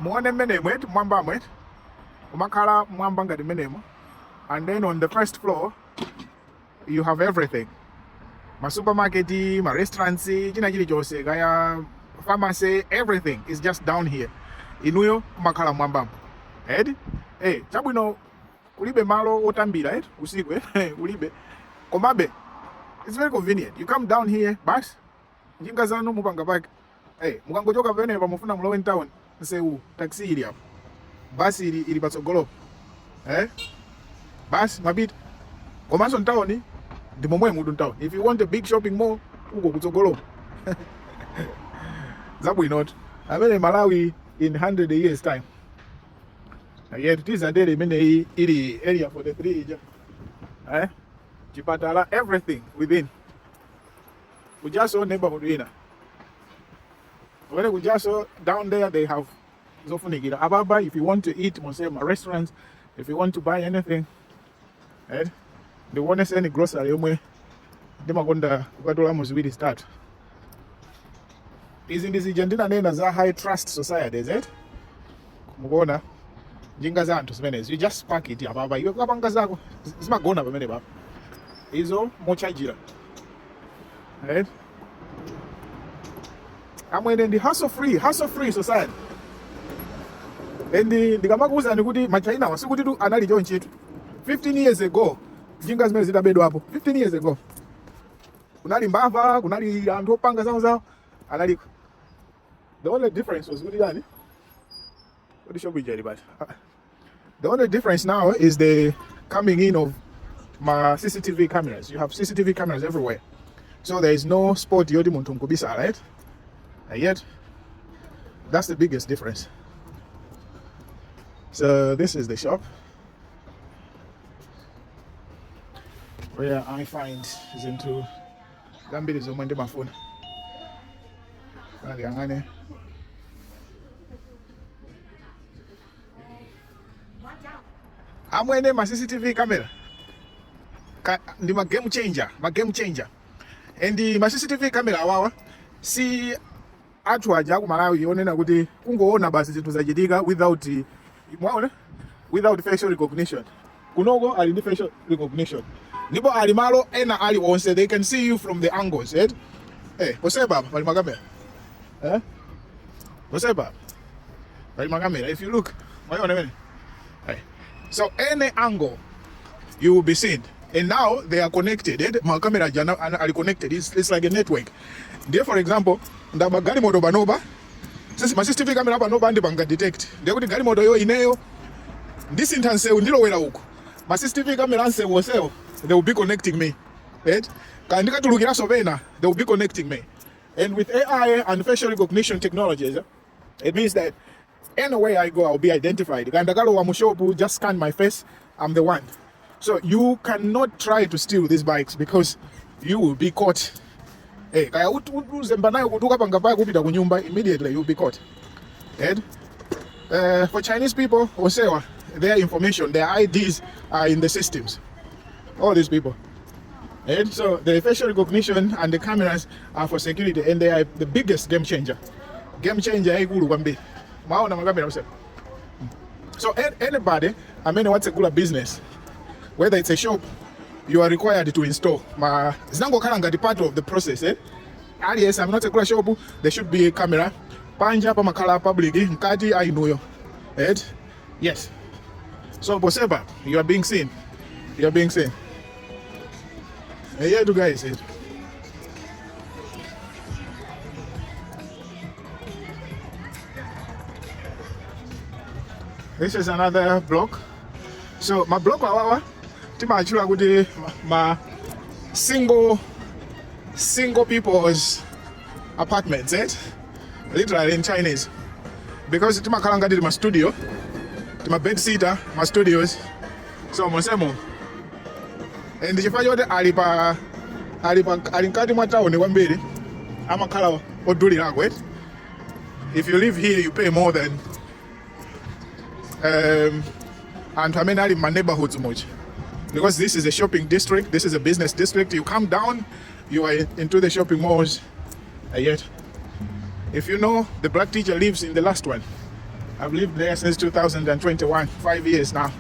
muone mmene mwet mwamba mwet umakhala mwamba ngati mmenemo. And then on the first floor you have everything, ma supermarket, ma restaurants, china chilichonse, kaya pharmacy, everything is just down here. Inuyo umakhala mwamba chabwino kulibe malo otambira usiku kulibe komabe it's very convenient. You come down here bas njinga zanu mupanga pake mukangochoka pene pamufuna mulowe in town nseu taxi ili hapo, basi ili patsogolo basi mapita komanso town ndi momwe mudu town. If you want a big shopping mall uko kutsogolo zabwinot amene Malawi in 100 years time. Yet Tizafika imene ili area for the 3 ija chipatala, everything within kujaso neighborhood ina when kujaso down there they have zofunikira ababa. If you want to eat mosema restaurants, if you want to buy anything they want to send grocery yomwe ndimakonda kukatola muziwiri start izi ndizija ndinanena za high trust societies mukuona njinga za anthu zimenezi. You just park it ababa, iwe kapanga zako zimagona pamene baba izo mochajira amwene ndi hustle free society. And ndikamakuwuzani kuti machina wasikuti tu anali chonchitu 15 years ago njinga zimene zitabedwa hapo 15 years ago kunali mbava, kunali anthu opanga zawo analiko. The only difference was kuti yani what is your budget, but the only difference now is the coming in of my CCTV cameras. You have CCTV cameras everywhere, so there is no spot yoti muntu nkubisa, right? And yet that's the biggest difference. So this is the shop where I find zinto zambiri zomwe ndimafuna angane amwene ma CCTV camera ndi ma game changer and ma CCTV camera awawa si athu aja ku Malawi yonena kuti kungoona basi zinthu zachitika without facial recognition. Kunoko ali ndi facial recognition ndipo ali malo ena ali onse, they can see you from the angles poseba pali makamera poseba pali makamera. If you look so any angle you will be seen, and now they are connected. My camera are connected. It's like a network. There, for example, the gari moto banoba, since my CCTV camera banoba ndi banga detect. There kuti gari moto yo ineyo this instance ndilo wera uko. My CCTV camera anse woseo, they will be connecting me. Right? Kandika tulukira so bena, they will be connecting me. And with AI and facial recognition technologies, it means that anywhere I go, I'll be identified. Gandagalo wa mushopu, just scan my face, I'm the one. So you cannot try to steal these bikes because you will be caught. Kaya uzemba nayo kutuka pangapaya kupita kunyumba, immediately you'll be caught. For Chinese people, osewa, their information, their IDs are in the systems. All these people. And so the facial recognition and the cameras are for security, and they are the biggest game changer. Game changer ikulu kwambiri. Maona makamera usema. So anybody, I mean, what's a good business? Whether it's a shop, you are required to install. Zinango kalanga part of the process. Yes, I'm not a good shop. There should be a camera. Panja pa makala public. Nkati ainuyo. Yes. So poseba, you are being seen. You are being seen. Yeah, do guys. This is another block. So my block awawa timachula kuti ma single people's apartments, literally in Chinese, because timakhala ngati ma studio, tima bed sitter, ma studios. So mosemo and chifukwa choti ali nkati mwa town kwambiri amakhala odulirako. If you live here you pay more than and I mean in my neighborhoods much, because this is a shopping district, this is a business district. You come down, you are into the shopping malls. Yet if you know, the black teacher lives in the last one. I've lived there since 2021, 5 years now.